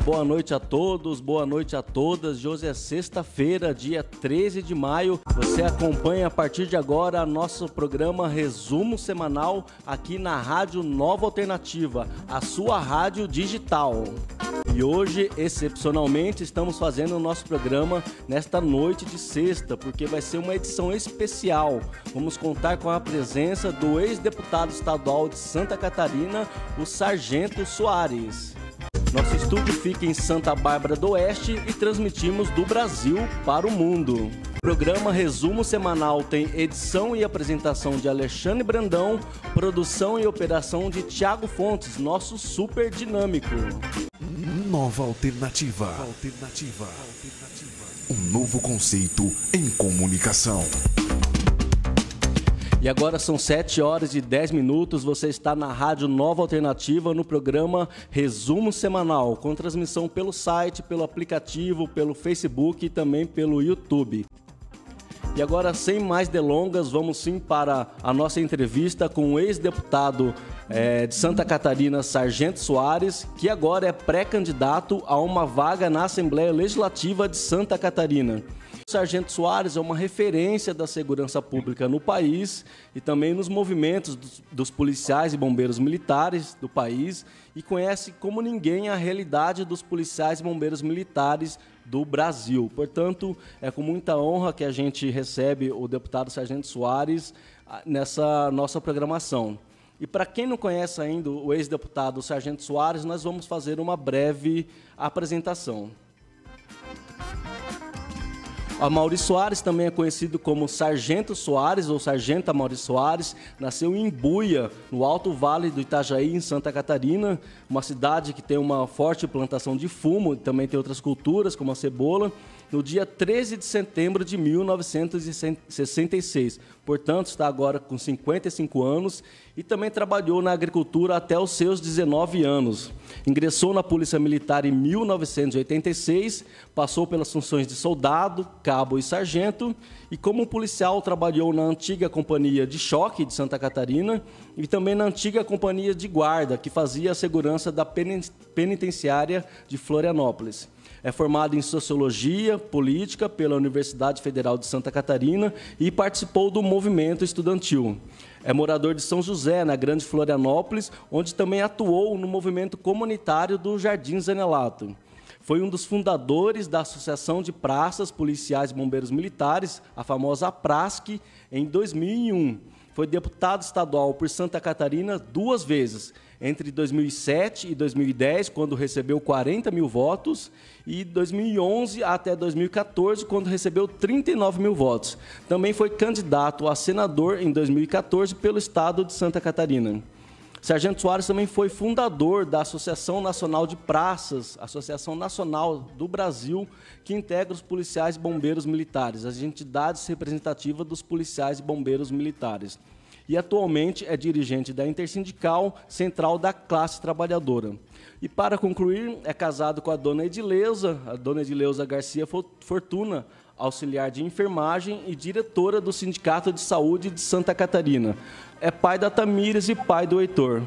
boa noite a todos, boa noite a todas. Hoje é sexta-feira, dia 13 de maio. Você acompanha a partir de agora nosso programa Resumo Semanal aqui na Rádio Nova Alternativa, a sua rádio digital. E hoje, excepcionalmente, estamos fazendo o nosso programa nesta noite de sexta, porque vai ser uma edição especial. Vamos contar com a presença do ex-deputado estadual de Santa Catarina, o Sargento Soares. Nosso estúdio fica em Santa Bárbara do Oeste e transmitimos do Brasil para o mundo. O programa Resumo Semanal tem edição e apresentação de Alexandre Brandão, produção e operação de Thiago Fontes, nosso super dinâmico. Nova Alternativa. Um novo conceito em comunicação. E agora são 7 horas e 10 minutos, você está na Rádio Nova Alternativa no programa Resumo Semanal, com transmissão pelo site, pelo aplicativo, pelo Facebook e também pelo YouTube. E agora, sem mais delongas, vamos sim para a nossa entrevista com o ex-deputado de Santa Catarina, Sargento Soares, que agora é pré-candidato a uma vaga na Assembleia Legislativa de Santa Catarina. O Sargento Soares é uma referência da segurança pública no país e também nos movimentos dos policiais e bombeiros militares do país e conhece como ninguém a realidade dos policiais e bombeiros militares do Brasil. Portanto, é com muita honra que a gente recebe o deputado Sargento Soares nessa nossa programação. E para quem não conhece ainda o ex-deputado Sargento Soares, nós vamos fazer uma breve apresentação. Amaury Soares, também é conhecido como Sargento Soares ou Sargento Amaury Soares, nasceu em Buia, no Alto Vale do Itajaí, em Santa Catarina, uma cidade que tem uma forte plantação de fumo, também tem outras culturas, como a cebola, no dia 13 de setembro de 1966. Portanto, está agora com 55 anos e também trabalhou na agricultura até os seus 19 anos. Ingressou na Polícia Militar em 1986, passou pelas funções de soldado, cabo e sargento, e como policial trabalhou na antiga Companhia de Choque de Santa Catarina e também na antiga Companhia de Guarda, que fazia a segurança da penitenciária de Florianópolis. É formado em Sociologia Política pela Universidade Federal de Santa Catarina e participou do movimento estudantil. É morador de São José, na Grande Florianópolis, onde também atuou no movimento comunitário do Jardim Zanelato. Foi um dos fundadores da Associação de Praças Policiais e Bombeiros Militares, a famosa APRASC, em 2001. Foi deputado estadual por Santa Catarina 2 vezes, entre 2007 e 2010, quando recebeu 40 mil votos, e 2011 até 2014, quando recebeu 39 mil votos. Também foi candidato a senador em 2014 pelo estado de Santa Catarina. Sargento Soares também foi fundador da Associação Nacional de Praças, Associação Nacional do Brasil, que integra os policiais e bombeiros militares, as entidades representativas dos policiais e bombeiros militares. E atualmente é dirigente da Intersindical Central da Classe Trabalhadora. E para concluir, é casado com a dona Edileuza Garcia Fortuna, auxiliar de enfermagem e diretora do Sindicato de Saúde de Santa Catarina. É pai da Tamires e pai do Heitor.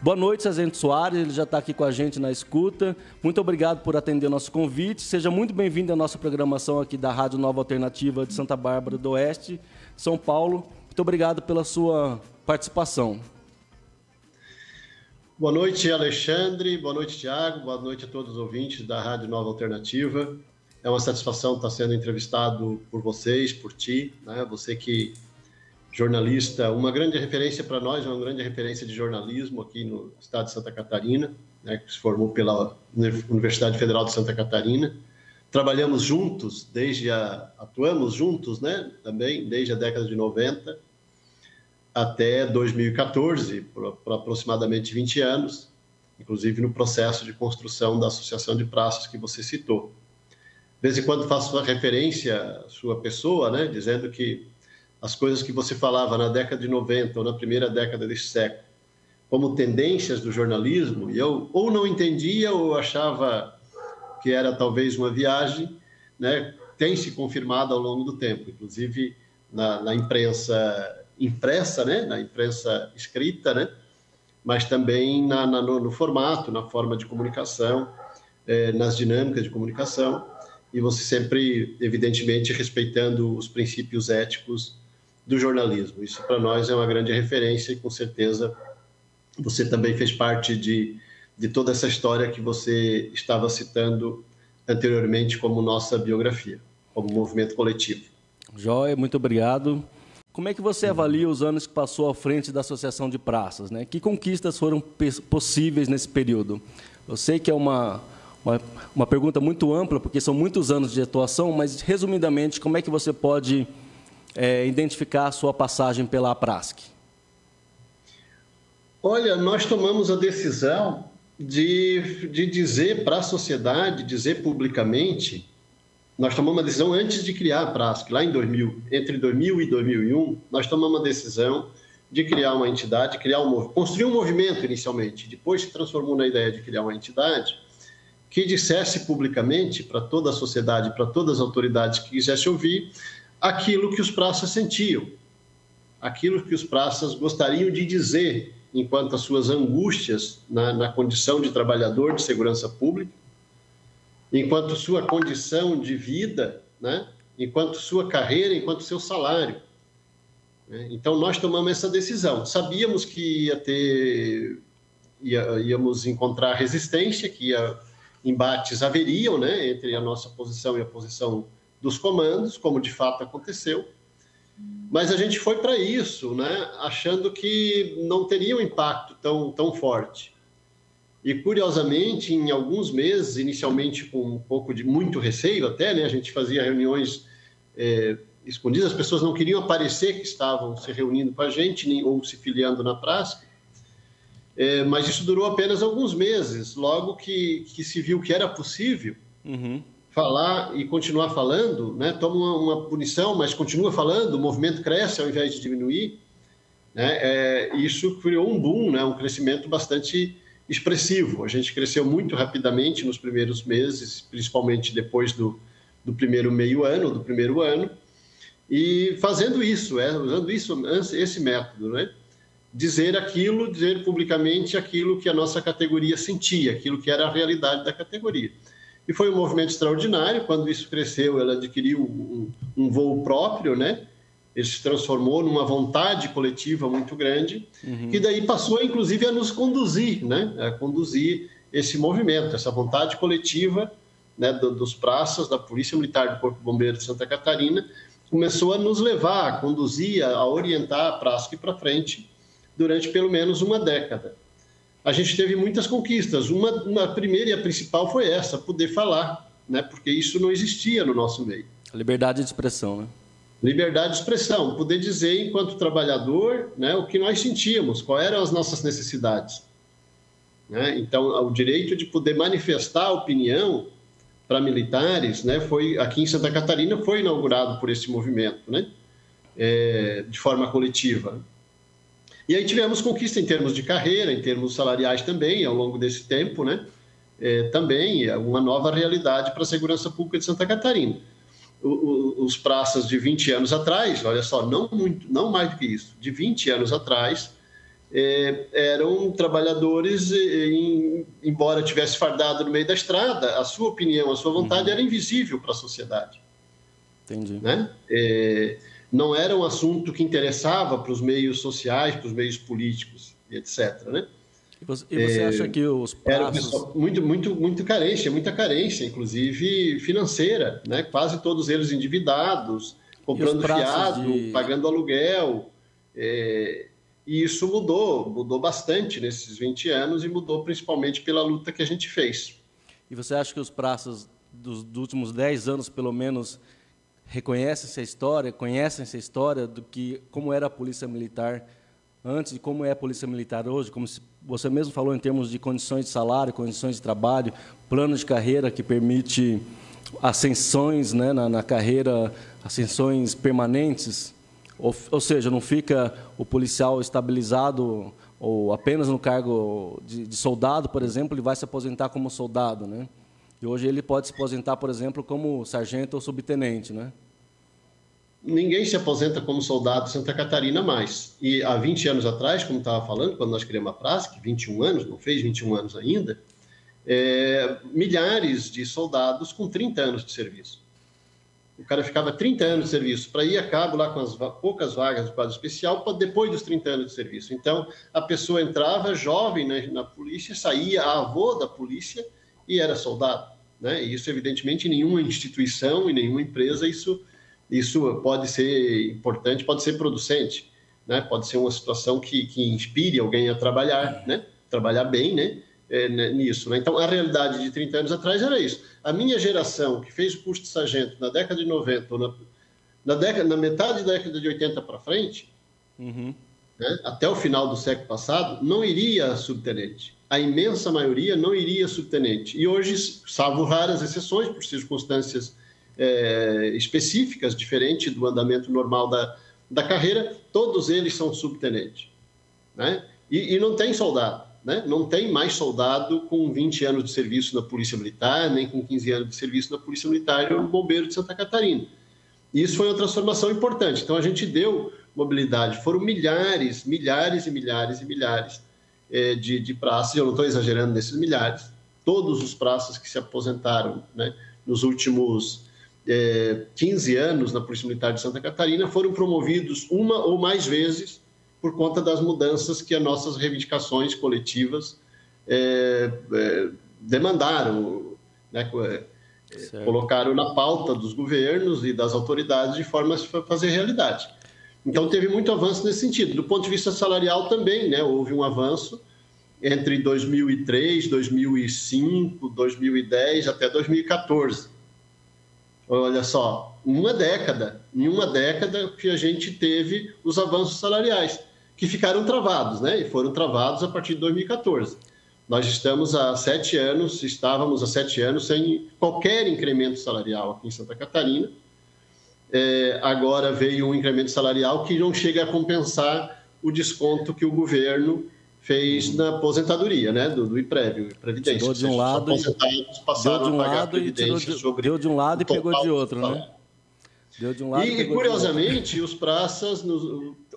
Boa noite, Sargento Soares, ele já está aqui com a gente na escuta. Muito obrigado por atender o nosso convite. Seja muito bem-vindo à nossa programação aqui da Rádio Nova Alternativa de Santa Bárbara do Oeste, São Paulo. Muito obrigado pela sua participação. Boa noite, Alexandre. Boa noite, Thiago. Boa noite a todos os ouvintes da Rádio Nova Alternativa. É uma satisfação estar sendo entrevistado por vocês, por ti, né? Você que jornalista, uma grande referência para nós, uma grande referência de jornalismo aqui no estado de Santa Catarina, né? Que se formou pela Universidade Federal de Santa Catarina. Trabalhamos juntos, atuamos juntos, né? Também desde a década de 90 até 2014, por aproximadamente 20 anos, inclusive no processo de construção da Associação de Praças que você citou. De vez em quando faço uma referência à sua pessoa, né? Dizendo que as coisas que você falava na década de 90 ou na primeira década deste século, como tendências do jornalismo, e eu ou não entendia ou achava que era talvez uma viagem, né, tem se confirmado ao longo do tempo, inclusive na imprensa impressa, né, na imprensa escrita, né, mas também no formato, na forma de comunicação, nas dinâmicas de comunicação, e você sempre, evidentemente, respeitando os princípios éticos do jornalismo. Isso, para nós, é uma grande referência e, com certeza, você também fez parte de toda essa história que você estava citando anteriormente como nossa biografia, como movimento coletivo. Joia, muito obrigado. Como é que você avalia os anos que passou à frente da Associação de Praças, né? Que conquistas foram possíveis nesse período? Eu sei que é uma pergunta muito ampla, porque são muitos anos de atuação, mas, resumidamente, como é que você pode identificar a sua passagem pela APRASC? Olha, nós tomamos a decisão de dizer para a sociedade, dizer publicamente, nós tomamos uma decisão antes de criar a APRASC, lá em 2000, entre 2000 e 2001, nós tomamos uma decisão de criar uma entidade, construir um movimento inicialmente, depois se transformou na ideia de criar uma entidade que dissesse publicamente para toda a sociedade, para todas as autoridades que quisessem ouvir, aquilo que os praças sentiam, aquilo que os praças gostariam de dizer enquanto as suas angústias na condição de trabalhador de segurança pública, enquanto sua condição de vida, né? Enquanto sua carreira, enquanto seu salário. Então, nós tomamos essa decisão. Sabíamos que íamos encontrar resistência, que embates haveriam, né, entre a nossa posição e a posição dos comandos, como de fato aconteceu. Mas a gente foi para isso, né, achando que não teria um impacto tão forte. E, curiosamente, em alguns meses, inicialmente com um pouco de muito receio até, né, a gente fazia reuniões escondidas, as pessoas não queriam aparecer que estavam se reunindo com a gente ou se filiando na praça, mas isso durou apenas alguns meses. Logo que se viu que era possível falar e continuar falando, né, toma uma punição, mas continua falando, o movimento cresce ao invés de diminuir, né, isso criou um boom, né, um crescimento bastante expressivo. A gente cresceu muito rapidamente nos primeiros meses, principalmente depois do primeiro meio ano, do primeiro ano, e fazendo isso, usando esse método, né, dizer publicamente aquilo que a nossa categoria sentia, aquilo que era a realidade da categoria. E foi um movimento extraordinário. Quando isso cresceu, ela adquiriu um voo próprio, né? Ele se transformou numa vontade coletiva muito grande, que daí passou, inclusive, a nos conduzir, né? A conduzir esse movimento, essa vontade coletiva, né, dos praças, da Polícia Militar do Corpo de Bombeiros de Santa Catarina, começou a nos levar, a conduzir, a orientar a PRASC para frente durante pelo menos uma década. A gente teve muitas conquistas. Uma primeira e a principal foi essa, poder falar, né? Porque isso não existia no nosso meio. A liberdade de expressão, né? Liberdade de expressão, poder dizer enquanto trabalhador, né, o que nós sentíamos, quais eram as nossas necessidades. Né? Então, o direito de poder manifestar a opinião para militares, né, aqui em Santa Catarina, foi inaugurado por esse movimento, né, de forma coletiva. E aí tivemos conquista em termos de carreira, em termos salariais também, ao longo desse tempo, né? Também uma nova realidade para a segurança pública de Santa Catarina. Os praças de 20 anos atrás, olha só, não mais do que isso, de 20 anos atrás, eram trabalhadores, embora tivesse fardado no meio da estrada, a sua opinião, a sua vontade era invisível para a sociedade. Entendi. Né? Não era um assunto que interessava para os meios sociais, para os meios políticos, etc. Né? E você acha que os prazos... Era muita carência, inclusive financeira, né? Quase todos eles endividados, comprando fiado, pagando aluguel. E isso mudou bastante nesses 20 anos e mudou principalmente pela luta que a gente fez. E você acha que os praças dos últimos 10 anos, pelo menos, reconhecem essa história como era a Polícia Militar antes e como é a Polícia Militar hoje, como você mesmo falou em termos de condições de salário, condições de trabalho, plano de carreira que permite ascensões, né, na carreira, ascensões permanentes, ou seja, não fica o policial estabilizado ou apenas no cargo de soldado, por exemplo, ele vai se aposentar como soldado, né? E hoje ele pode se aposentar, por exemplo, como sargento ou subtenente, né? Ninguém se aposenta como soldado em Santa Catarina mais. E há 20 anos atrás, como estava falando, quando nós criamos a PRASC, 21 anos, não fez 21 anos ainda, milhares de soldados com 30 anos de serviço. O cara ficava 30 anos de serviço para ir a cabo lá com as poucas vagas do quadro especial depois dos 30 anos de serviço. Então, a pessoa entrava jovem na polícia, saía avô da polícia e era soldado, né? E isso, evidentemente, em nenhuma instituição, em nenhuma empresa, isso pode ser importante, pode ser producente, né? Pode ser uma situação que inspire alguém a trabalhar, né? Trabalhar bem, né? Nisso, né? Então, a realidade de 30 anos atrás era isso. A minha geração, que fez o curso de sargento na década de 90, ou na metade da década de 80 para frente, né? Até o final do século passado, não iria a subtenente. A imensa maioria não iria a subtenente. E hoje, salvo raras exceções, por circunstâncias específicas, diferente do andamento normal da carreira, todos eles são subtenente, né? E não tem soldado, né? Não tem mais soldado com 20 anos de serviço na Polícia Militar, nem com 15 anos de serviço na Polícia Militar ou no Bombeiro de Santa Catarina. E isso foi uma transformação importante. Então, a gente deu mobilidade. Foram milhares e milhares de praças, eu não estou exagerando nesses milhares, todos os praças que se aposentaram, né, nos últimos 15 anos na Polícia Militar de Santa Catarina foram promovidos uma ou mais vezes por conta das mudanças que as nossas reivindicações coletivas demandaram, né, colocaram na pauta dos governos e das autoridades de forma a fazer realidade. Então, teve muito avanço nesse sentido. Do ponto de vista salarial também, né, houve um avanço entre 2003, 2005, 2010 até 2014. Olha só, em uma década que a gente teve os avanços salariais, que ficaram travados, né? E foram travados a partir de 2014. Nós estávamos há 7 anos sem qualquer incremento salarial aqui em Santa Catarina. Agora veio um incremento salarial que não chega a compensar o desconto que o governo fez na aposentadoria, né, do IPREV, Previdência. Tirou de um lado, passaram a pagar a Previdência deu de um lado e pegou de outro, né? Deu de um lado e curiosamente, os praças,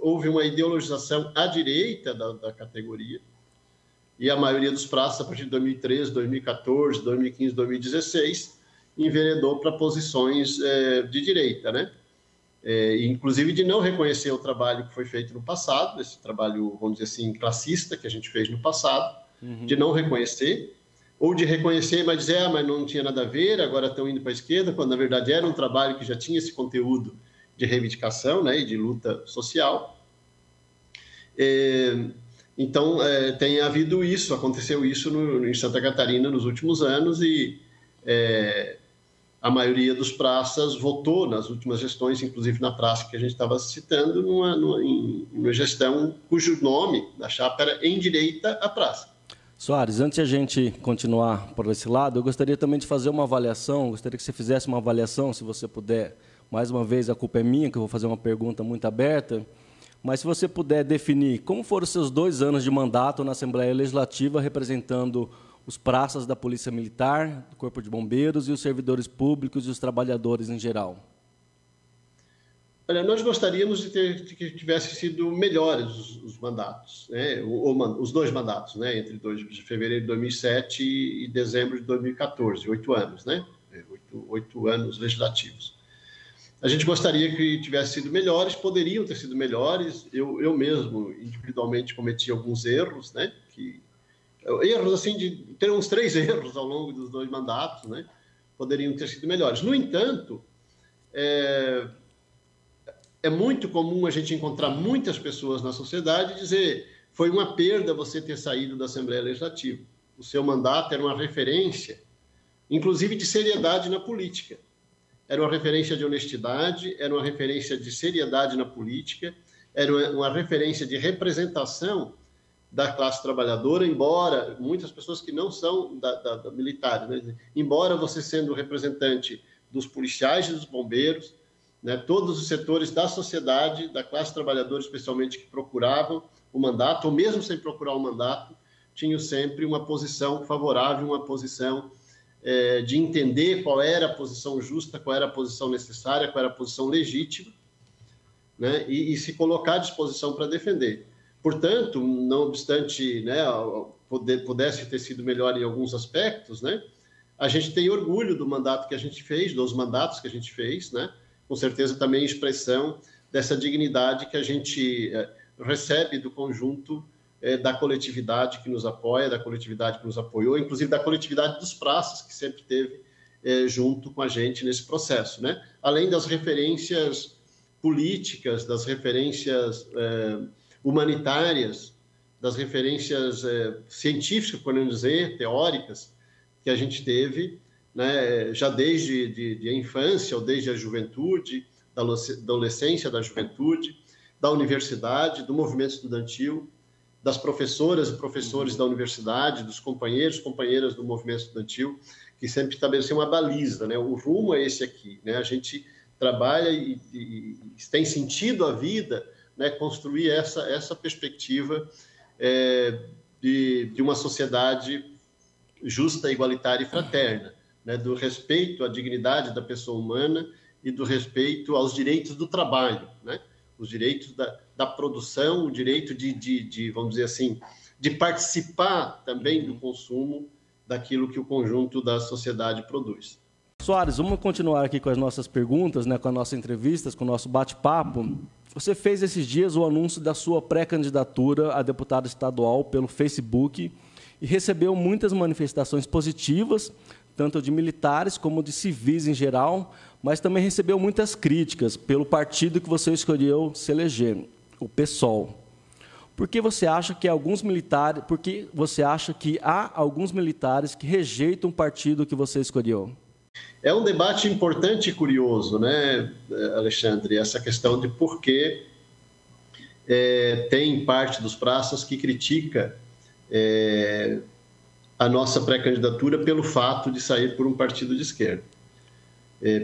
houve uma ideologização à direita da categoria, e a maioria dos praças, a partir de 2013, 2014, 2015, 2016, enveredou para posições de direita, né? Inclusive de não reconhecer o trabalho que foi feito no passado, esse trabalho, vamos dizer assim, classista que a gente fez no passado, de não reconhecer, ou de reconhecer, mas dizer, mas não tinha nada a ver, agora estão indo para a esquerda, quando na verdade era um trabalho que já tinha esse conteúdo de reivindicação, né, e de luta social. Então, tem havido isso, aconteceu isso em Santa Catarina nos últimos anos e a maioria dos praças votou nas últimas gestões, inclusive na praça que a gente estava citando, numa gestão cujo nome da chapa era Em Direita à Praça. Soares, antes de a gente continuar por esse lado, eu gostaria também de fazer uma avaliação, gostaria que você fizesse uma avaliação, se você puder. Mais uma vez, a culpa é minha, que eu vou fazer uma pergunta muito aberta, mas se você puder definir como foram os seus 2 anos de mandato na Assembleia Legislativa representando os praças da Polícia Militar, do Corpo de Bombeiros e os servidores públicos e os trabalhadores em geral. Olha, nós gostaríamos de que tivessem sido melhores os mandatos, né? Os 2 mandatos, né? Entre de fevereiro de 2007 e dezembro de 2014, 8 anos, né? 8 anos legislativos. A gente gostaria que tivessem sido melhores, poderiam ter sido melhores. Eu mesmo, individualmente, cometi alguns erros, né? Erros, assim, ter uns 3 erros ao longo dos 2 mandatos, né? Poderiam ter sido melhores. No entanto, é muito comum a gente encontrar muitas pessoas na sociedade e dizer foi uma perda você ter saído da Assembleia Legislativa. O seu mandato era uma referência, inclusive de seriedade na política. Era uma referência de honestidade, era uma referência de seriedade na política, era uma referência de representação da classe trabalhadora, embora muitas pessoas que não são da militar, né? Embora você sendo representante dos policiais e dos bombeiros, né, todos os setores da sociedade, da classe trabalhadora, especialmente que procuravam o mandato, ou mesmo sem procurar o mandato, tinham sempre uma posição favorável, uma posição de entender qual era a posição justa, qual era a posição necessária, qual era a posição legítima, né, e se colocar à disposição para defender. Portanto, não obstante, né, pudesse ter sido melhor em alguns aspectos, né, a gente tem orgulho do mandato que a gente fez, dos mandatos que a gente fez, né, com certeza também expressão dessa dignidade que a gente recebe do conjunto da coletividade que nos apoia, da coletividade que nos apoiou, inclusive da coletividade dos praças, que sempre teve junto com a gente nesse processo, né? Além das referências políticas, das referências humanitárias, das referências científicas, podemos dizer, teóricas, que a gente teve, né, já desde a infância ou desde a juventude, da adolescência, da juventude, da universidade, do movimento estudantil, das professoras e professores da universidade, dos companheiros e companheiras do movimento estudantil, que sempre estabeleceu uma baliza, né? O rumo é esse aqui, né? A gente trabalha e tem sentido a vida, né? Construir essa perspectiva de uma sociedade justa, igualitária e fraterna, né? Do respeito à dignidade da pessoa humana e do respeito aos direitos do trabalho, né? Os direitos da produção, o direito de, vamos dizer assim, de participar também do consumo daquilo que o conjunto da sociedade produz. Soares, vamos continuar aqui com as nossas perguntas, né, com as nossas entrevistas, com o nosso bate-papo. Você fez esses dias o anúncio da sua pré-candidatura a deputado estadual pelo Facebook e recebeu muitas manifestações positivas, tanto de militares como de civis em geral, mas também recebeu muitas críticas pelo partido que você escolheu se eleger, o PSOL. Por que você acha que há alguns militares que rejeitam o partido que você escolheu? É um debate importante e curioso, né, Alexandre? Essa questão de por que tem parte dos praças que critica a nossa pré-candidatura pelo fato de sair por um partido de esquerda,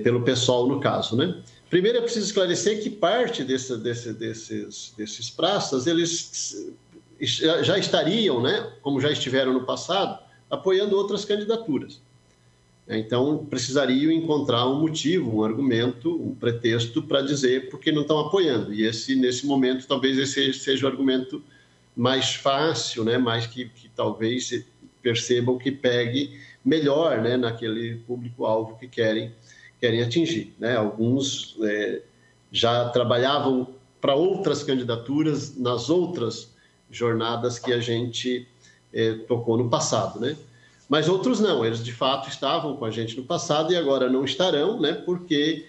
pelo PSOL no caso, né? Primeiro é preciso esclarecer que parte desses praças, eles já estariam, né, como já estiveram no passado, apoiando outras candidaturas. Então, precisariam encontrar um motivo, um argumento, um pretexto para dizer por que não estão apoiando. E nesse momento, talvez esse seja o argumento mais fácil, né, mais que talvez percebam que pegue melhor, né, naquele público-alvo que querem atingir, né? Alguns já trabalhavam para outras candidaturas nas outras jornadas que a gente tocou no passado, né? Mas outros não, eles de fato estavam com a gente no passado e agora não estarão, né? Porque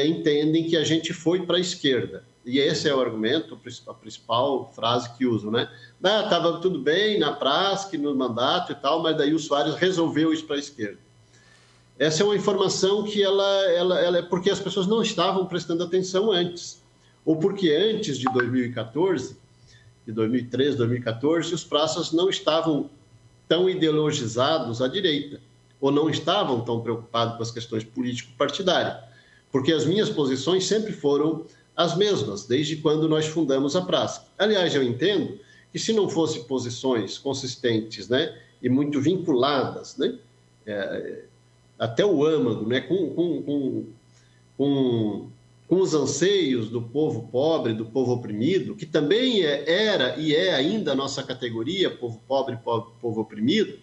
entendem que a gente foi para a esquerda. E esse é o argumento, a principal frase que usam, né? Estava tudo bem na praça, no mandato e tal, mas daí o Soares resolveu ir para a esquerda. Essa é uma informação que ela é porque as pessoas não estavam prestando atenção antes, ou porque antes de 2014, de 2013, 2014, os praças não estavam tão ideologizados à direita, ou não estavam tão preocupados com as questões político-partidárias, porque as minhas posições sempre foram as mesmas, desde quando nós fundamos a praça. Aliás, eu entendo que se não fossem posições consistentes, né, e muito vinculadas, né, até o âmago, né, com os anseios do povo pobre, do povo oprimido, que também era e é ainda a nossa categoria, povo pobre, povo oprimido,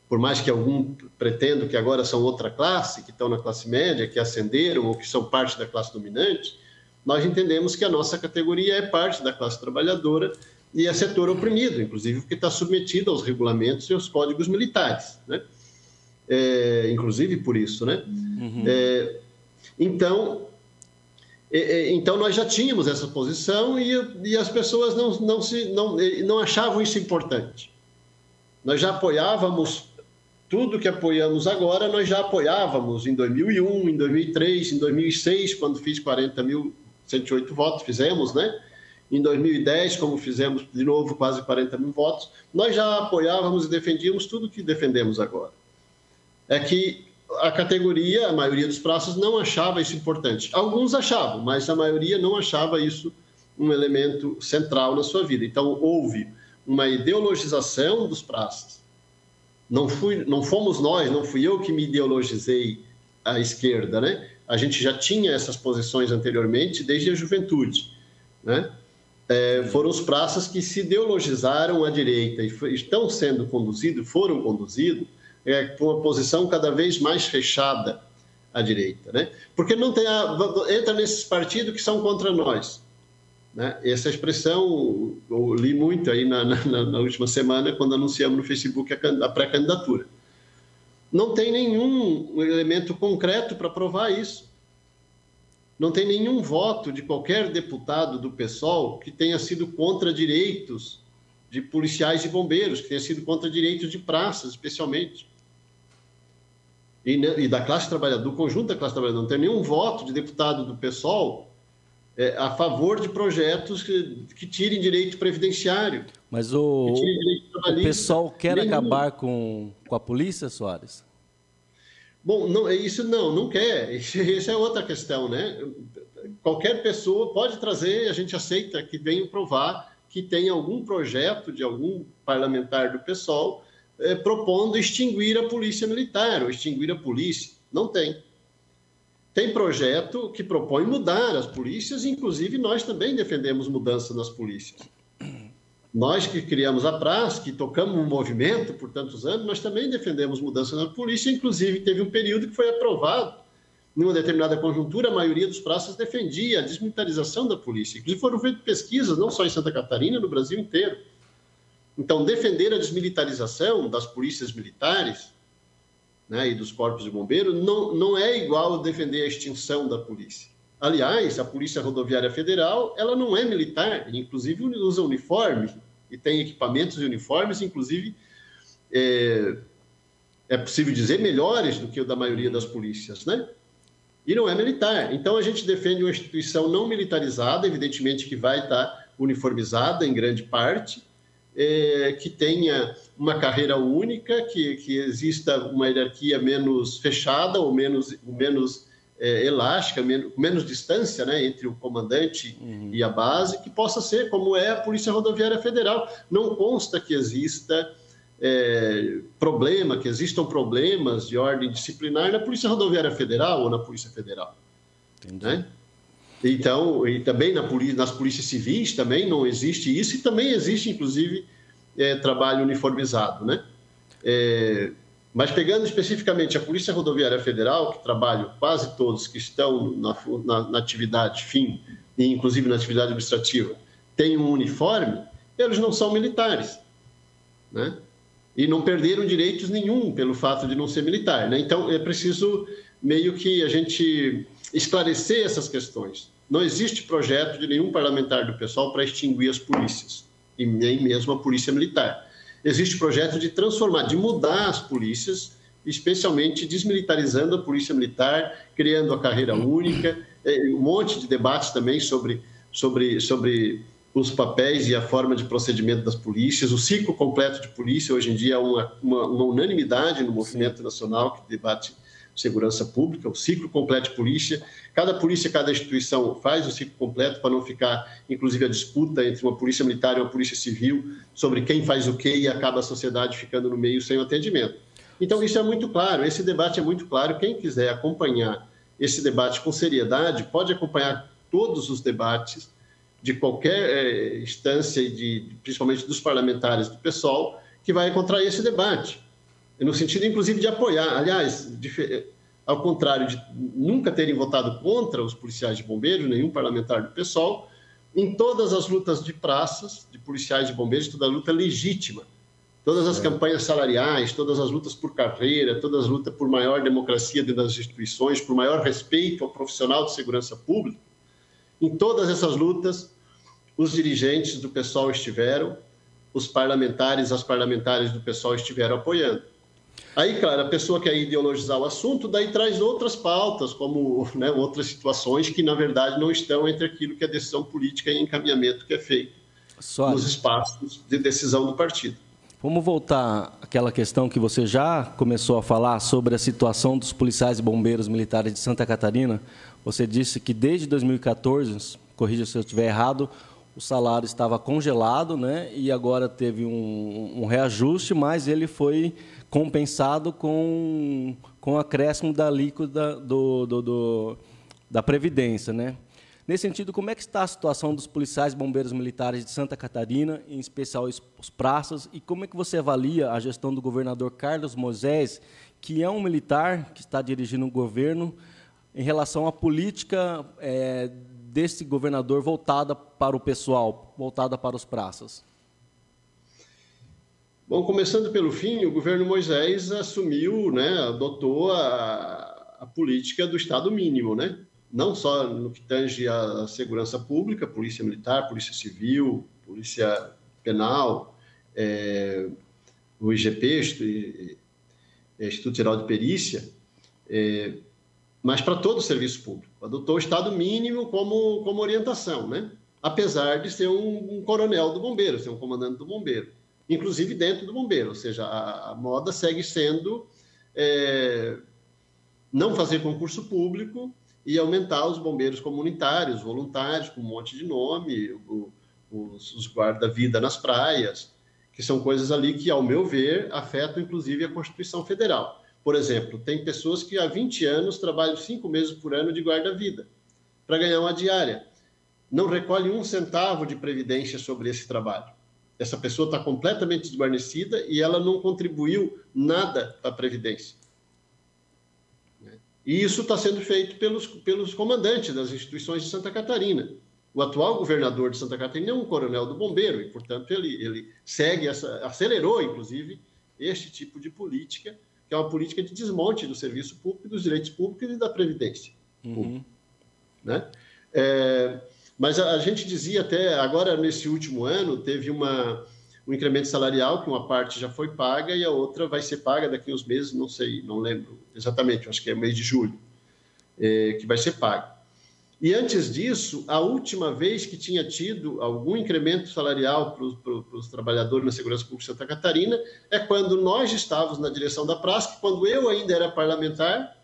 por mais que algum pretendam que agora são outra classe, que estão na classe média, que ascenderam ou que são parte da classe dominante, nós entendemos que a nossa categoria é parte da classe trabalhadora e é setor oprimido, inclusive porque está submetido aos regulamentos e aos códigos militares, né? Inclusive por isso, né? Uhum. Então nós já tínhamos essa posição e as pessoas não achavam isso importante. Nós já apoiávamos tudo que apoiamos agora, nós já apoiávamos em 2001, em 2003, em 2006, quando fiz 40.108 votos, fizemos, né? Em 2010, como fizemos de novo quase 40 mil votos, nós já apoiávamos e defendíamos tudo que defendemos agora. É que a categoria, a maioria dos praças não achava isso importante. Alguns achavam, mas a maioria não achava isso um elemento central na sua vida. Então, houve uma ideologização dos praças. Não fomos nós, não fui eu que me ideologizei à esquerda, né? A gente já tinha essas posições anteriormente, desde a juventude, né? foram os praças que se ideologizaram à direita e estão sendo conduzidos, foram conduzidos, com uma posição cada vez mais fechada à direita, né? Porque não tem entra nesses partidos que são contra nós, né? Essa expressão eu li muito aí na última semana, quando anunciamos no Facebook a pré-candidatura. Não tem nenhum elemento concreto para provar isso. Não tem nenhum voto de qualquer deputado do PSOL que tenha sido contra direitos de policiais e bombeiros, que tenha sido contra direitos de praças, especialmente. E da classe trabalhadora, do conjunto da classe trabalhadora. Não tem nenhum voto de deputado do PSOL a favor de projetos que tirem direito previdenciário. Mas o PSOL quer acabar com a polícia, Soares? Bom, não quer. Essa é outra questão, né? Qualquer pessoa pode trazer, a gente aceita que venha provar que tem algum projeto de algum parlamentar do PSOL propondo extinguir a polícia militar ou extinguir a polícia. Não tem. Tem projeto que propõe mudar as polícias, inclusive nós também defendemos mudança nas polícias. Nós que criamos a praça, que tocamos um movimento por tantos anos, nós também defendemos mudança na polícia, inclusive teve um período que foi aprovado, numa determinada conjuntura, a maioria dos praças defendia a desmilitarização da polícia. Inclusive foram feitas pesquisas, não só em Santa Catarina, no Brasil inteiro. Então, defender a desmilitarização das polícias militares, né, e dos corpos de bombeiros não é igual a defender a extinção da polícia. Aliás, a Polícia Rodoviária Federal, ela não é militar, inclusive usa uniforme e tem equipamentos e uniformes, inclusive, é possível dizer, melhores do que o da maioria das polícias, né? E não é militar. Então, a gente defende uma instituição não militarizada, evidentemente que vai estar uniformizada em grande parte, que tenha uma carreira única, que exista uma hierarquia menos fechada ou menos elástica, menos distância, né, entre o comandante e a base, que possa ser como é a Polícia Rodoviária Federal. Não consta que existam problemas de ordem disciplinar na Polícia Rodoviária Federal ou na Polícia Federal. Entendi. Né? Então, e também nas polícias civis também não existe isso, e também existe, inclusive, trabalho uniformizado, né? Mas pegando especificamente a Polícia Rodoviária Federal, que trabalham quase todos que estão na atividade fim, e inclusive na atividade administrativa, têm um uniforme, eles não são militares, né? E não perderam direitos nenhum pelo fato de não ser militar, né? Então, é preciso meio que a gente esclarecer essas questões. Não existe projeto de nenhum parlamentar do PSOL para extinguir as polícias, e nem mesmo a polícia militar. Existe projeto de transformar, de mudar as polícias, especialmente desmilitarizando a polícia militar, criando a carreira única, um monte de debates também sobre os papéis e a forma de procedimento das polícias, o ciclo completo de polícia. Hoje em dia é uma unanimidade no movimento nacional que debate segurança pública, o ciclo completo de polícia. Cada instituição faz o ciclo completo para não ficar, inclusive, a disputa entre uma polícia militar e uma polícia civil sobre quem faz o quê, e acaba a sociedade ficando no meio sem o atendimento. Então, isso é muito claro, esse debate é muito claro. Quem quiser acompanhar esse debate com seriedade pode acompanhar todos os debates de qualquer instância, principalmente dos parlamentares do PSOL, que vai encontrar esse debate, no sentido, inclusive, de apoiar. Aliás, ao contrário de nunca terem votado contra os policiais de bombeiros, nenhum parlamentar do PSOL, em todas as lutas de praças, de policiais de bombeiros, toda a luta legítima, todas as campanhas salariais, todas as lutas por carreira, todas as lutas por maior democracia dentro das instituições, por maior respeito ao profissional de segurança pública, em todas essas lutas, os dirigentes do PSOL estiveram, os parlamentares, as parlamentares do PSOL estiveram apoiando. Aí, claro, a pessoa quer ideologizar o assunto, daí traz outras pautas, como, né, outras situações que, na verdade, não estão entre aquilo que é decisão política e encaminhamento que é feito nos espaços de decisão do partido. Vamos voltar àquela questão que você já começou a falar sobre a situação dos policiais e bombeiros militares de Santa Catarina. Você disse que desde 2014, corrija se eu estiver errado, o salário estava congelado, né? E agora teve um reajuste, mas ele foi compensado com o acréscimo da alíquota da Previdência, né? Nesse sentido, como é que está a situação dos policiais bombeiros militares de Santa Catarina, em especial os praças, e como é que você avalia a gestão do governador Carlos Moisés, que é um militar que está dirigindo o governo, em relação à política desse governador voltada para o pessoal, voltada para os praças? Bom, começando pelo fim, o governo Moisés assumiu, adotou a política do Estado mínimo, não só no que tange à segurança pública, polícia militar, polícia civil, polícia penal, o IGP, Instituto Geral de Perícia, mas para todo o serviço público. Adotou o Estado mínimo como orientação, apesar de ser um coronel do bombeiro, ser um comandante do bombeiro, inclusive dentro do bombeiro, ou seja, a moda segue sendo não fazer concurso público e aumentar os bombeiros comunitários, voluntários, com um monte de nome, os guarda-vida nas praias, que são coisas ali que, ao meu ver, afetam inclusive a Constituição Federal. Por exemplo, tem pessoas que há 20 anos trabalham 5 meses por ano de guarda-vida para ganhar uma diária. Não recolhe 1 centavo de previdência sobre esse trabalho. Essa pessoa está completamente desguarnecida e ela não contribuiu nada para a Previdência. E isso está sendo feito pelos comandantes das instituições de Santa Catarina. O atual governador de Santa Catarina é um coronel do bombeiro e, portanto, ele segue acelerou, inclusive, este tipo de política, que é uma política de desmonte do serviço público, dos direitos públicos e da Previdência. Mas a gente dizia até, agora nesse último ano, teve um incremento salarial, que uma parte já foi paga e a outra vai ser paga daqui a uns meses, não sei, não lembro exatamente, acho que é mês de julho, que vai ser paga. E antes disso, a última vez que tinha tido algum incremento salarial para os trabalhadores na Segurança Pública de Santa Catarina é quando nós estávamos na direção da PRASC, quando eu ainda era parlamentar,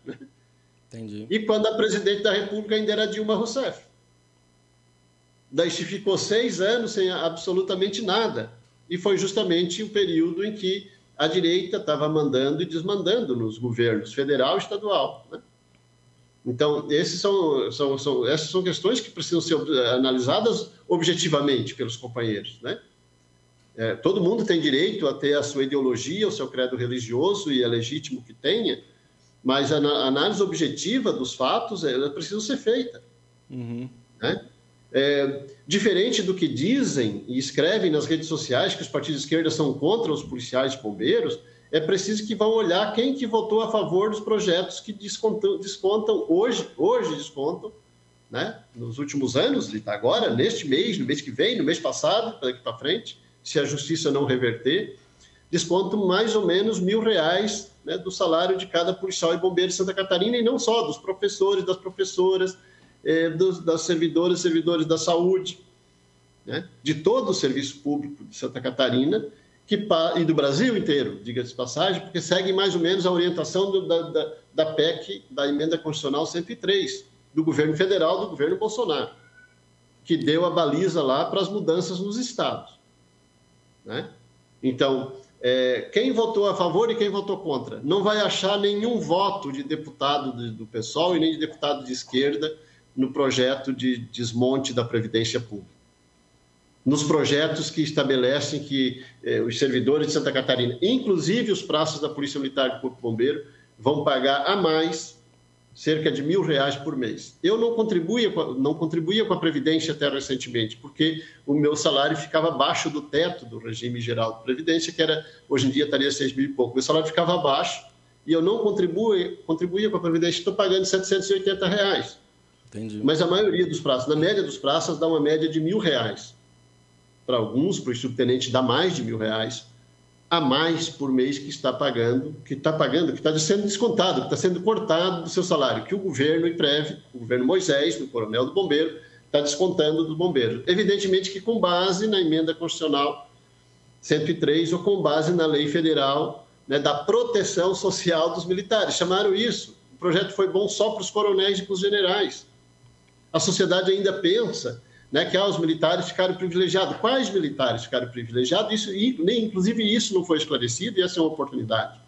Entendi. E quando a presidente da República ainda era Dilma Rousseff. Daí se ficou 6 anos sem absolutamente nada. E foi justamente o período em que a direita estava mandando e desmandando nos governos federal e estadual. Então, essas são questões que precisam ser analisadas objetivamente pelos companheiros. Todo mundo tem direito a ter a sua ideologia, o seu credo religioso, e é legítimo que tenha, mas a análise objetiva dos fatos ela precisa ser feita. Diferente do que dizem e escrevem nas redes sociais, que os partidos de esquerda são contra os policiais e bombeiros, é preciso que vão olhar quem que votou a favor dos projetos que descontam hoje descontam, nos últimos anos, agora, neste mês, no mês que vem, no mês passado, daqui para frente, se a justiça não reverter, descontam mais ou menos R$1.000, do salário de cada policial e bombeiro de Santa Catarina, e não só, dos professores, das professoras, das servidoras e servidores da saúde, de todo o serviço público de Santa Catarina e do Brasil inteiro, diga-se de passagem, porque segue mais ou menos a orientação da PEC, da Emenda Constitucional 103, do governo federal, do governo Bolsonaro, que deu a baliza lá para as mudanças nos estados. Então, quem votou a favor e quem votou contra? Não vai achar nenhum voto de deputado do PSOL e nem de deputado de esquerda no projeto de desmonte da Previdência Pública. Nos projetos que estabelecem que os servidores de Santa Catarina, inclusive os praças da Polícia Militar e do Corpo Bombeiro, vão pagar a mais cerca de R$1.000 por mês. Eu não contribuía com a Previdência até recentemente, porque o meu salário ficava abaixo do teto do regime geral de Previdência, que hoje em dia estaria 6 mil e pouco. Meu salário ficava abaixo e eu não contribuía com a Previdência. Estou pagando R$780. Entendi. Mas a maioria dos praças, na média dos praças, dá uma média de R$1.000. Para alguns, para o subtenente, dá mais de R$1.000 a mais por mês que está sendo descontado, que está sendo cortado do seu salário, que o governo IPREV, o governo Moisés, o coronel do bombeiro, está descontando do bombeiro. Evidentemente que com base na Emenda Constitucional 103 ou com base na Lei Federal da Proteção Social dos Militares. Chamaram isso. O projeto foi bom só para os coronéis e para os generais. A sociedade ainda pensa que os militares ficaram privilegiados. Quais militares ficaram privilegiados? Inclusive isso não foi esclarecido e essa é uma oportunidade.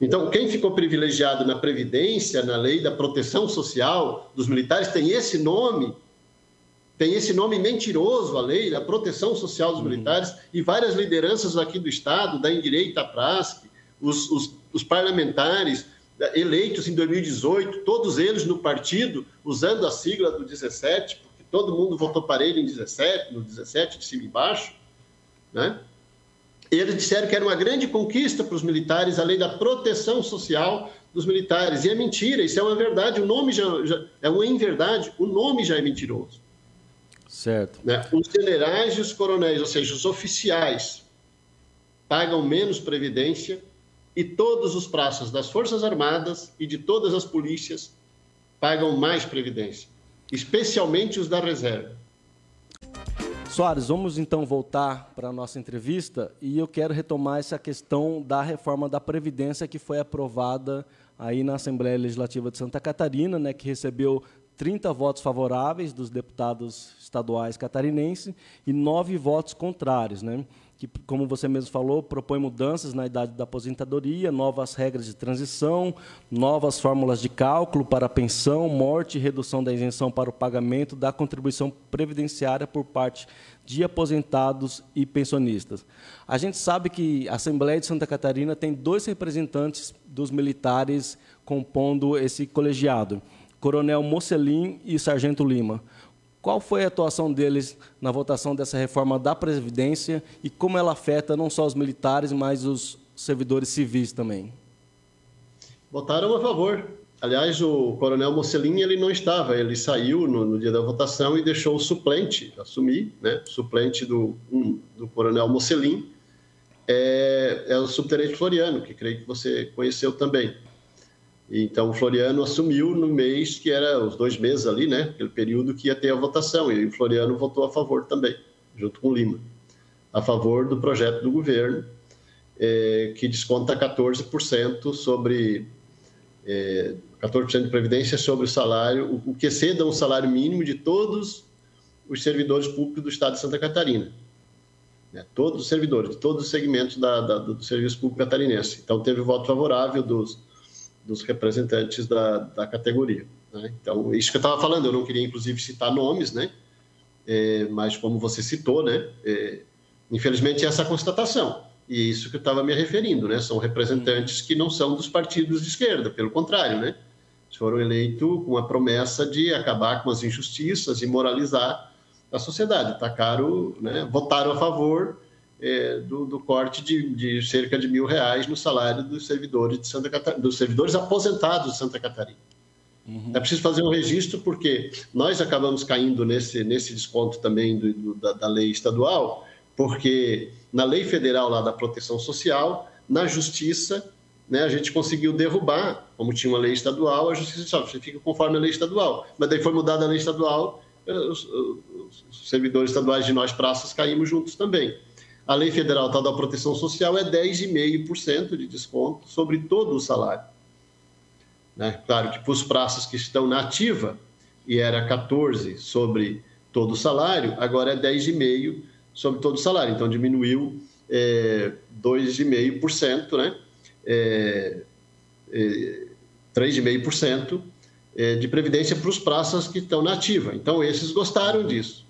Então, quem ficou privilegiado na Previdência, na lei da proteção social dos militares, tem esse nome mentiroso, a lei da proteção social dos militares, e várias lideranças aqui do Estado, da Indireita Prasc, os parlamentares eleitos em 2018, todos eles no partido, usando a sigla do 17, porque todo mundo votou para ele no 17, de cima e embaixo, né? Eles disseram que era uma grande conquista para os militares a lei da proteção social dos militares. E é mentira, isso é uma verdade, o nome já é uma inverdade, o nome já é mentiroso. Certo. Né? Os generais e os coronéis, ou seja, os oficiais, pagam menos previdência e todos os praças das Forças Armadas e de todas as polícias pagam mais previdência, especialmente os da reserva. Soares, vamos então voltar para a nossa entrevista e eu quero retomar essa questão da reforma da Previdência que foi aprovada aí na Assembleia Legislativa de Santa Catarina, né, que recebeu 30 votos favoráveis dos deputados estaduais catarinenses e 9 votos contrários, né, que, como você mesmo falou, propõe mudanças na idade da aposentadoria, novas regras de transição, novas fórmulas de cálculo para pensão, morte e redução da isenção para o pagamento da contribuição previdenciária por parte de aposentados e pensionistas. A gente sabe que a Assembleia de Santa Catarina tem 2 representantes dos militares compondo esse colegiado, Coronel Mocelin e Sargento Lima. Qual foi a atuação deles na votação dessa reforma da Previdência e como ela afeta não só os militares, mas os servidores civis também? Votaram a favor. Aliás, o Coronel Mocelin, ele não estava, ele saiu no dia da votação e deixou o suplente assumir, né? O suplente do Coronel Mocelin é o subtenente Floriano, que creio que você conheceu também. Então, o Floriano assumiu no mês que era os 2 meses ali, né? Aquele período que ia ter a votação. E o Floriano votou a favor também, junto com o Lima, a favor do projeto do governo, que desconta 14% sobre 14% de previdência sobre o salário, o que exceda um salário mínimo de todos os servidores públicos do Estado de Santa Catarina. Né? Todos os servidores, de todos os segmentos do serviço público catarinense. Então, teve voto favorável dos representantes da categoria. Né? Então, isso que eu estava falando, eu não queria, inclusive, citar nomes, né? Mas como você citou, né? Infelizmente, essa é a constatação. E isso que eu estava me referindo, né? São representantes que não são dos partidos de esquerda, pelo contrário, né? Eles foram eleitos com a promessa de acabar com as injustiças e moralizar a sociedade. Tacaram, né? Votaram a favor do corte de cerca de R$1.000 no salário dos servidores de Santa Catarina, dos servidores aposentados de Santa Catarina. É preciso fazer um registro porque nós acabamos caindo nesse desconto também da lei estadual, porque na lei federal lá da proteção social, na justiça, né, a gente conseguiu derrubar, como tinha uma lei estadual, a justiça disse, você fica conforme a lei estadual. Mas daí foi mudada a lei estadual, os servidores estaduais de nós praças caímos juntos também. A lei federal tal da proteção social é 10,5% de desconto sobre todo o salário. Né? Claro que para os praças que estão na ativa, e era 14% sobre todo o salário, agora é 10,5% sobre todo o salário. Então, diminuiu 2,5%, né? 3,5% de previdência para os praças que estão na ativa. Então, esses gostaram disso.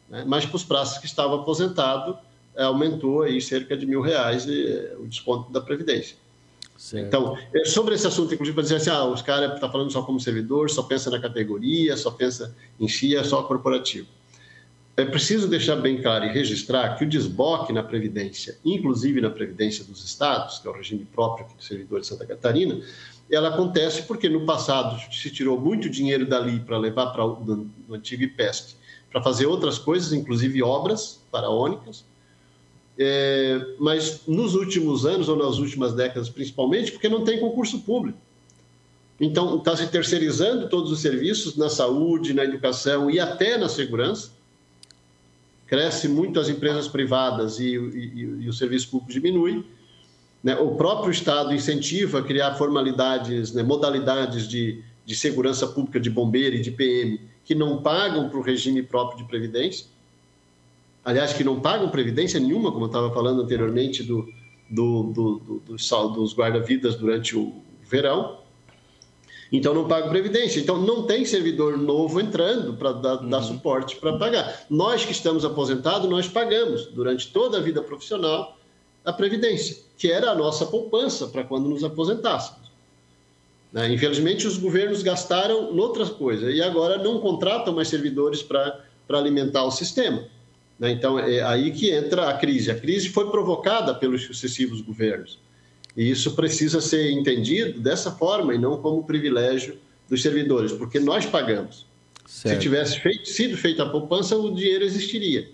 Né? Mas para os praças que estavam aposentados, aumentou aí cerca de R$1.000 o desconto da Previdência. Certo. Então, sobre esse assunto, inclusive, para dizer assim, os caras estão falando só como servidor, só pensa na categoria, só pensa em FIA, só corporativo. É preciso deixar bem claro e registrar que o desboque na Previdência, inclusive na Previdência dos Estados, que é o regime próprio do servidor de Santa Catarina, ela acontece porque no passado se tirou muito dinheiro dali para levar para o antigo IPEST, para fazer outras coisas, inclusive obras faraônicas, mas nos últimos anos, ou nas últimas décadas principalmente, porque não tem concurso público. Então, está se terceirizando todos os serviços na saúde, na educação e até na segurança. Cresce muito as empresas privadas e o serviço público diminui. Né? O próprio Estado incentiva a criar formalidades, né, modalidades de segurança pública, de bombeiro e de PM, que não pagam para o regime próprio de previdência. Aliás, que não pagam previdência nenhuma, como eu estava falando anteriormente, dos guarda-vidas durante o verão. Então, não pago previdência. Então, não tem servidor novo entrando para dar suporte para pagar. Nós que estamos aposentados, nós pagamos durante toda a vida profissional a previdência, que era a nossa poupança para quando nos aposentássemos. Infelizmente, os governos gastaram em outras coisas e agora não contratam mais servidores para alimentar o sistema. Então, é aí que entra a crise. A crise foi provocada pelos sucessivos governos. E isso precisa ser entendido dessa forma e não como privilégio dos servidores, porque nós pagamos. Certo. Se tivesse sido feita a poupança, o dinheiro existiria.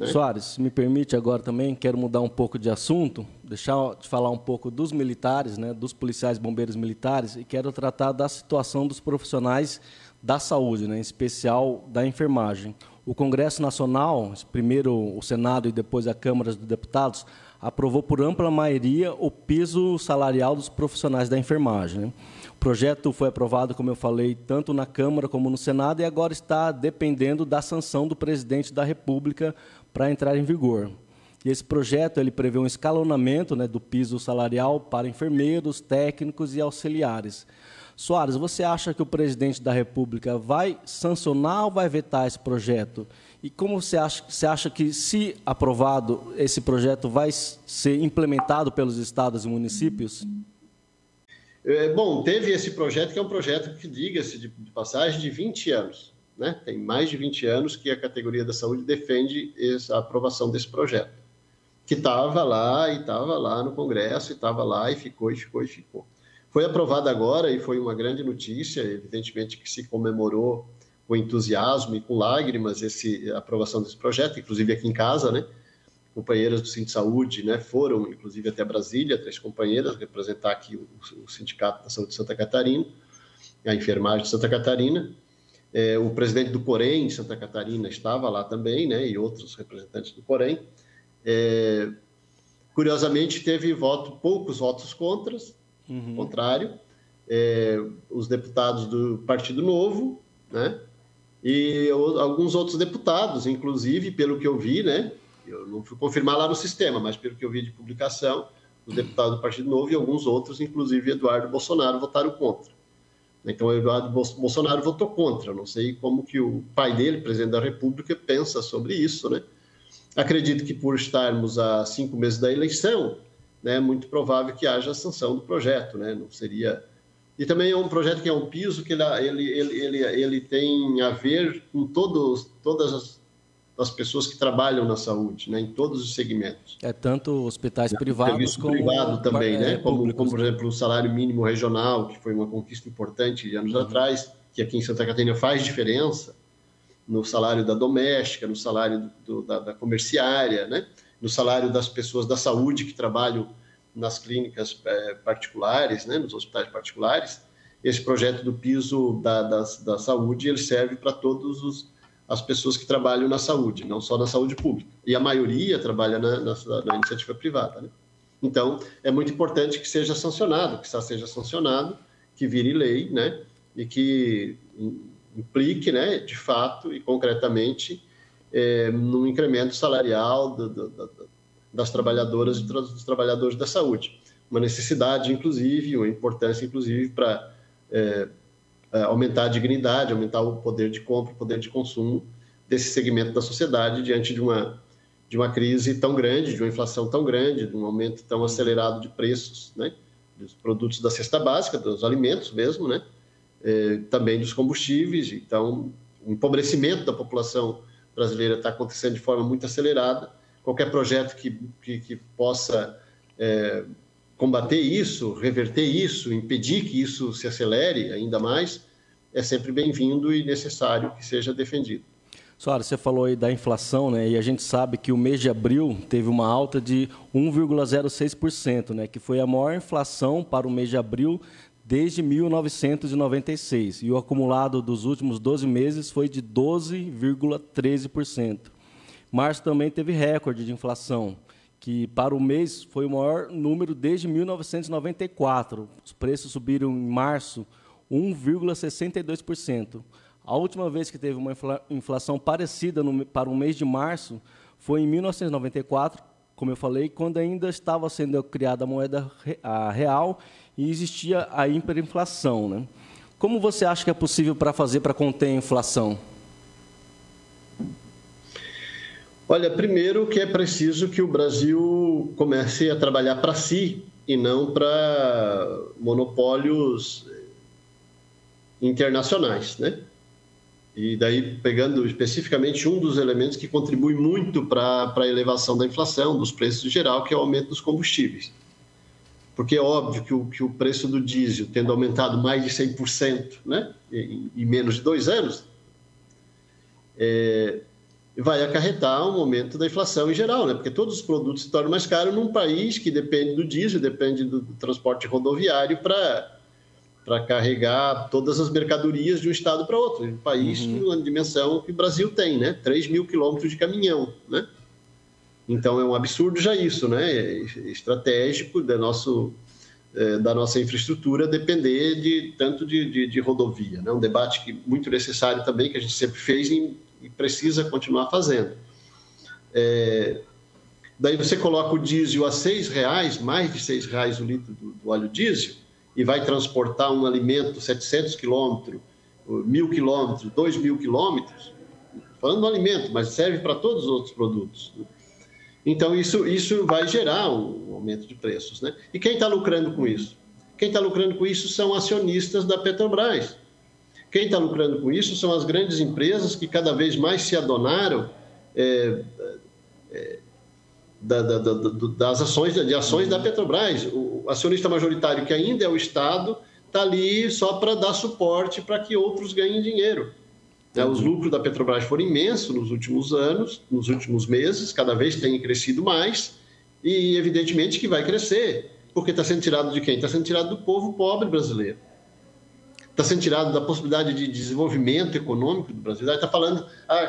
Soares, se me permite agora também, quero mudar um pouco de assunto, deixar de falar um pouco dos militares, dos policiais bombeiros militares, e quero tratar da situação dos profissionais da saúde, em especial da enfermagem. O Congresso Nacional, primeiro o Senado e depois a Câmara dos Deputados, aprovou por ampla maioria o piso salarial dos profissionais da enfermagem. O projeto foi aprovado, como eu falei, tanto na Câmara como no Senado e agora está dependendo da sanção do presidente da República para entrar em vigor. E esse projeto ele prevê um escalonamento do piso salarial para enfermeiros, técnicos e auxiliares. Soares, você acha que o presidente da República vai sancionar ou vai vetar esse projeto? E como você acha que, se aprovado, esse projeto vai ser implementado pelos estados e municípios? Bom, teve esse projeto, que é um projeto que, diga-se de passagem, de 20 anos. Tem mais de 20 anos que a categoria da saúde defende a aprovação desse projeto, que estava lá no Congresso, e estava lá e ficou. Foi aprovado agora e foi uma grande notícia, evidentemente que se comemorou com entusiasmo e com lágrimas a aprovação desse projeto, inclusive aqui em casa, companheiras do Sindsaúde, foram, inclusive, até Brasília, 3 companheiras, representar aqui o Sindicato da Saúde de Santa Catarina, a enfermagem de Santa Catarina. O presidente do Corém, de Santa Catarina, estava lá também, e outros representantes do Corém. Curiosamente, teve poucos votos contrário, os deputados do Partido Novo, e alguns outros deputados, inclusive, pelo que eu vi, eu não fui confirmar lá no sistema, mas pelo que eu vi de publicação, os deputados do Partido Novo e alguns outros, inclusive Eduardo Bolsonaro, votaram contra. Então, o Eduardo Bolsonaro votou contra. Eu não sei como que o pai dele, presidente da República, pensa sobre isso, Acredito que, por estarmos a 5 meses da eleição, é muito provável que haja a sanção do projeto, não seria... E também é um projeto que é um piso que ele tem a ver com todas as pessoas que trabalham na saúde, em todos os segmentos. Tanto hospitais privados serviço como... privado também, como, por exemplo, o salário mínimo regional, que foi uma conquista importante de anos atrás, que aqui em Santa Catarina faz diferença, no salário da doméstica, no salário da comerciária, no salário das pessoas da saúde que trabalham nas clínicas particulares, nos hospitais particulares. Esse projeto do piso da saúde ele serve para todas as pessoas que trabalham na saúde, não só na saúde pública. E a maioria trabalha na iniciativa privada. Então, é muito importante que seja sancionado, que vire lei, e que implique, de fato e concretamente, no incremento salarial das trabalhadoras e dos trabalhadores da saúde. Uma necessidade, inclusive, uma importância, inclusive, para aumentar a dignidade, aumentar o poder de compra, o poder de consumo desse segmento da sociedade diante de uma crise tão grande, de uma inflação tão grande, de um aumento tão acelerado de preços, dos produtos da cesta básica, dos alimentos mesmo, também dos combustíveis. Então, o empobrecimento da população brasileira está acontecendo de forma muito acelerada. Qualquer projeto que possa combater isso, reverter isso, impedir que isso se acelere ainda mais, é sempre bem-vindo e necessário que seja defendido. Soares, você falou aí da inflação, e a gente sabe que o mês de abril teve uma alta de 1,06%, que foi a maior inflação para o mês de abril desde 1996. E o acumulado dos últimos 12 meses foi de 12,13%. Março também teve recorde de inflação, que para o mês foi o maior número desde 1994. Os preços subiram em março 1,62%. A última vez que teve uma inflação parecida para o mês de março foi em 1994, como eu falei, quando ainda estava sendo criada a moeda real e existia a hiperinflação, né? Como você acha que é possível fazer para conter a inflação? Olha, primeiro que é preciso que o Brasil comece a trabalhar para si e não para monopólios internacionais, né? E daí, pegando especificamente um dos elementos que contribui muito para a elevação da inflação, dos preços em geral, que é o aumento dos combustíveis. Porque é óbvio que o preço do diesel, tendo aumentado mais de 100%, né, em menos de 2 anos, vai acarretar um aumento da inflação em geral, né? Porque todos os produtos se tornam mais caros num país que depende do diesel, depende do transporte rodoviário para carregar todas as mercadorias de um estado para outro. Um país com a dimensão que o Brasil tem, né? 3 mil quilômetros de caminhão, né? Então, é um absurdo já isso, né? É estratégico da nossa infraestrutura depender tanto de rodovia, né? Um debate muito necessário também, que a gente sempre fez e precisa continuar fazendo. Daí você coloca o diesel a R$6, mais de R$6 o litro do óleo diesel, e vai transportar um alimento 700 quilômetros, 1.000 quilômetros, 2.000 quilômetros, falando do alimento, mas serve para todos os outros produtos. Então, isso vai gerar um aumento de preços, né? E quem está lucrando com isso? Quem está lucrando com isso são acionistas da Petrobras. Quem está lucrando com isso são as grandes empresas que cada vez mais se adonaram das ações da Petrobras. O acionista majoritário, que ainda é o Estado, está ali só para dar suporte para que outros ganhem dinheiro. Os lucros da Petrobras foram imensos nos últimos anos, nos últimos meses, cada vez tem crescido mais, e evidentemente que vai crescer, porque está sendo tirado de quem? Está sendo tirado do povo pobre brasileiro. Está sendo tirado da possibilidade de desenvolvimento econômico do Brasil. Está falando,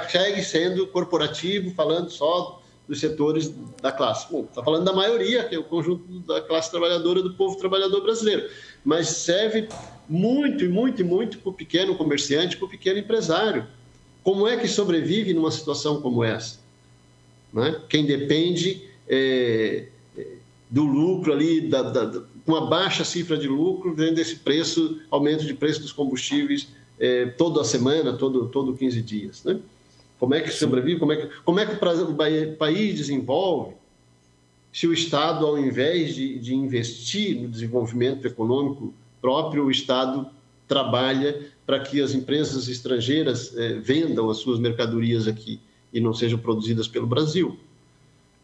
segue sendo corporativo, falando só dos setores da classe. Bom, está falando da maioria, que é o conjunto da classe trabalhadora, do povo trabalhador brasileiro. Mas serve muito, muito, muito para o pequeno comerciante, para o pequeno empresário. Como é que sobrevive numa situação como essa? Né? Quem depende do lucro ali, com uma baixa cifra de lucro, vendo esse preço, aumento de preço dos combustíveis toda a semana, todo 15 dias, né? Como é que sobrevive? Como é que o país desenvolve se o Estado, ao invés de investir no desenvolvimento econômico próprio, o Estado trabalha para que as empresas estrangeiras vendam as suas mercadorias aqui e não sejam produzidas pelo Brasil?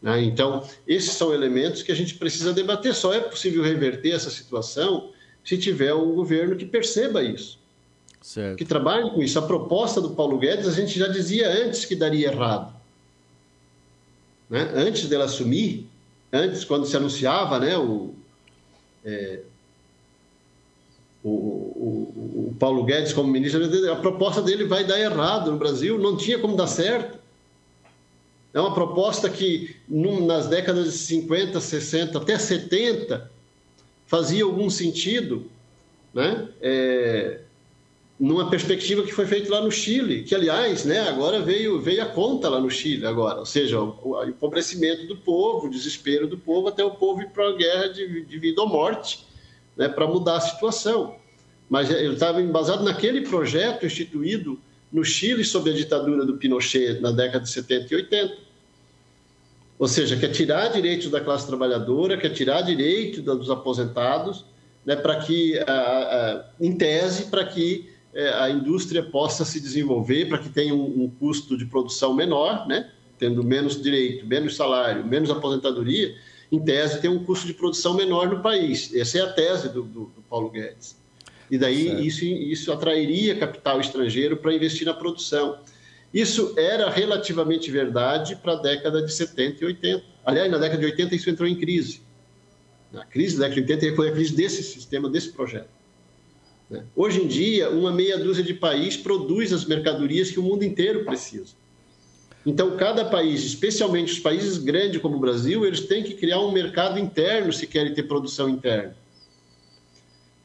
Né? Então, esses são elementos que a gente precisa debater. Só é possível reverter essa situação se tiver um governo que perceba isso. Certo. Que trabalhe com isso. A proposta do Paulo Guedes, a gente já dizia antes que daria errado. Né? Antes dela assumir, quando se anunciava, né, o Paulo Guedes como ministro, a proposta dele vai dar errado no Brasil, não tinha como dar certo. É uma proposta que nas décadas de 50, 60, até 70, fazia algum sentido, né? Numa perspectiva que foi feita lá no Chile, que, aliás, né, agora veio a conta lá no Chile, agora, ou seja, o empobrecimento do povo, o desespero do povo, até o povo ir para a guerra de vida ou morte, né, para mudar a situação. Mas ele estava embasado naquele projeto instituído no Chile sob a ditadura do Pinochet na década de 70 e 80. Ou seja, quer tirar direitos da classe trabalhadora, quer tirar direito dos aposentados, né, para que, em tese, para que a indústria possa se desenvolver, para que tenha um custo de produção menor, né? Tendo menos direito, menos salário, menos aposentadoria, em tese tem um custo de produção menor no país. Essa é a tese do Paulo Guedes. E daí isso atrairia capital estrangeiro para investir na produção. Isso era relativamente verdade para a década de 70 e 80. Aliás, na década de 80 isso entrou em crise. A crise da década de 80 foi a crise desse sistema, desse projeto. Hoje em dia, uma meia dúzia de países produz as mercadorias que o mundo inteiro precisa. Então, cada país, especialmente os países grandes como o Brasil, eles têm que criar um mercado interno se querem ter produção interna.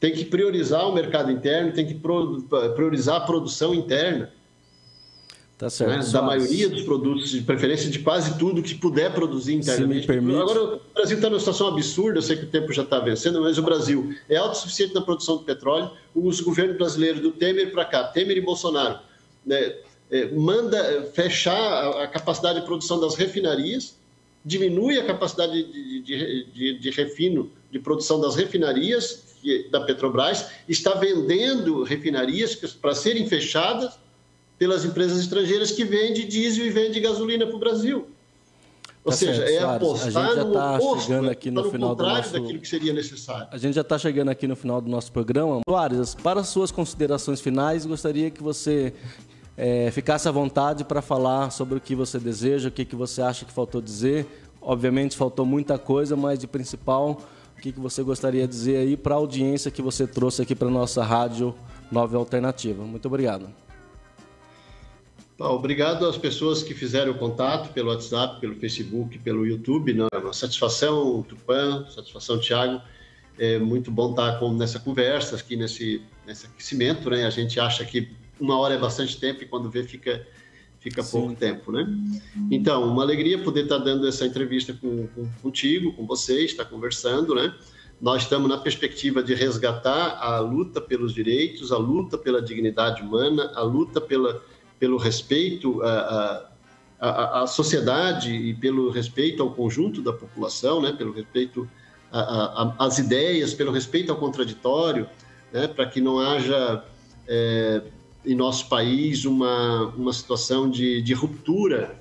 Tem que priorizar o mercado interno, tem que priorizar a produção interna. Tá certo. Né? Da maioria dos produtos, de preferência de quase tudo que puder produzir internamente. Se me permite. Agora, o Brasil está numa situação absurda, eu sei que o tempo já está vencendo, mas o Brasil é autossuficiente na produção de petróleo. Os governos brasileiros, do Temer para cá, Temer e Bolsonaro, né, manda fechar a capacidade de produção das refinarias, diminui a capacidade de refino, de produção das refinarias da Petrobras, está vendendo refinarias para serem fechadas pelas empresas estrangeiras que vendem diesel e vendem gasolina para o Brasil. Ou seja, é apostar no oposto, no contrário daquilo que seria necessário. A gente já está chegando aqui no final do nosso programa. Soares, para as suas considerações finais, gostaria que você ficasse à vontade para falar sobre o que você deseja, o que você acha que faltou dizer. Obviamente faltou muita coisa, mas de principal, o que você gostaria de dizer aí para a audiência que você trouxe aqui para a nossa rádio Nova Alternativa. Muito obrigado. Obrigado às pessoas que fizeram o contato pelo WhatsApp, pelo Facebook, pelo YouTube. Uma satisfação, Tupã, satisfação, Thiago. É muito bom estar nessa conversa, aqui nesse aquecimento, né? A gente acha que 1 hora é bastante tempo e quando vê fica pouco tempo, né? Então, uma alegria poder estar dando essa entrevista contigo, com vocês, estar conversando, né? Nós estamos na perspectiva de resgatar a luta pelos direitos, a luta pela dignidade humana, a luta pelo respeito à sociedade e pelo respeito ao conjunto da população, né? Pelo respeito às ideias, pelo respeito ao contraditório, né? Para que não haja em nosso país uma situação de ruptura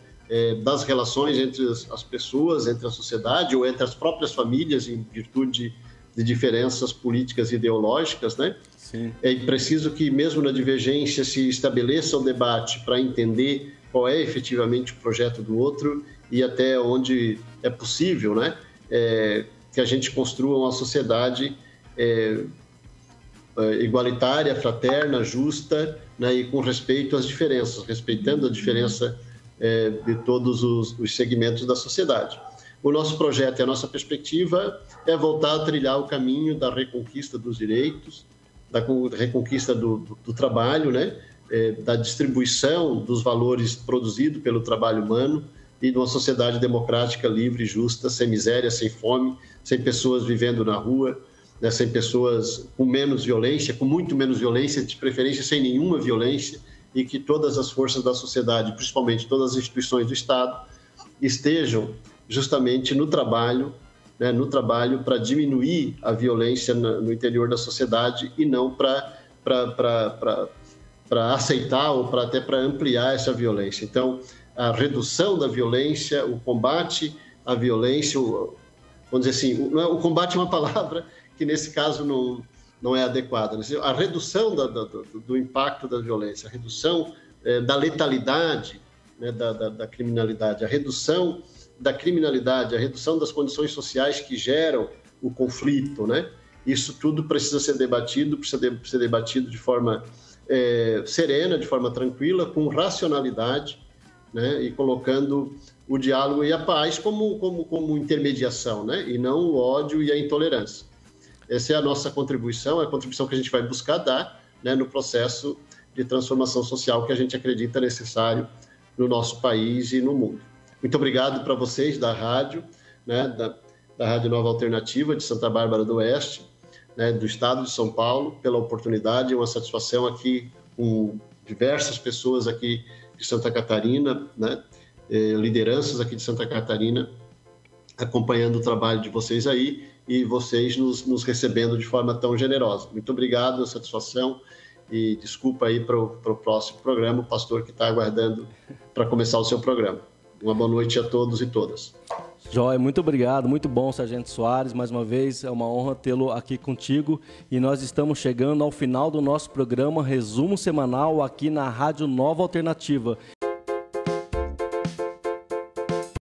das relações entre as pessoas, entre a sociedade ou entre as próprias famílias em virtude de diferenças políticas e ideológicas, né? Sim. É preciso que, mesmo na divergência, se estabeleça um debate para entender qual é efetivamente o projeto do outro e até onde é possível, né? Que a gente construa uma sociedade igualitária, fraterna, justa, né? E com respeito às diferenças, respeitando a diferença de todos os segmentos da sociedade. O nosso projeto e a nossa perspectiva é voltar a trilhar o caminho da reconquista dos direitos, da reconquista do trabalho, né? Da distribuição dos valores produzidos pelo trabalho humano e de uma sociedade democrática, livre, justa, sem miséria, sem fome, sem pessoas vivendo na rua, né? Sem pessoas com menos violência, com muito menos violência, de preferência sem nenhuma violência, e que todas as forças da sociedade, principalmente todas as instituições do Estado, estejam justamente no trabalho, né, para diminuir a violência no interior da sociedade e não para aceitar ou até para ampliar essa violência. Então, a redução da violência, o combate à violência, vamos dizer assim, o combate é uma palavra que nesse caso não é adequada. A redução do impacto da violência, a redução da letalidade, né, da criminalidade, a redução da criminalidade, a redução das condições sociais que geram o conflito, né? Isso tudo precisa ser debatido de forma serena, de forma tranquila, com racionalidade, né? E colocando o diálogo e a paz como intermediação, né? E não o ódio e a intolerância. Essa é a nossa contribuição, é a contribuição que a gente vai buscar dar, né, no processo de transformação social que a gente acredita necessário no nosso país e no mundo. Muito obrigado para vocês da rádio, né, da Rádio Nova Alternativa de Santa Bárbara do Oeste, né, do estado de São Paulo, pela oportunidade. É uma satisfação aqui com diversas pessoas aqui de Santa Catarina, né, lideranças aqui de Santa Catarina, acompanhando o trabalho de vocês aí e vocês nos recebendo de forma tão generosa. Muito obrigado, a satisfação, e desculpa aí para o próximo programa, o pastor que está aguardando para começar o seu programa. Uma boa noite a todos e todas. Joia, muito obrigado, muito bom, Sargento Soares, mais uma vez, é uma honra tê-lo aqui contigo e nós estamos chegando ao final do nosso programa Resumo Semanal aqui na Rádio Nova Alternativa.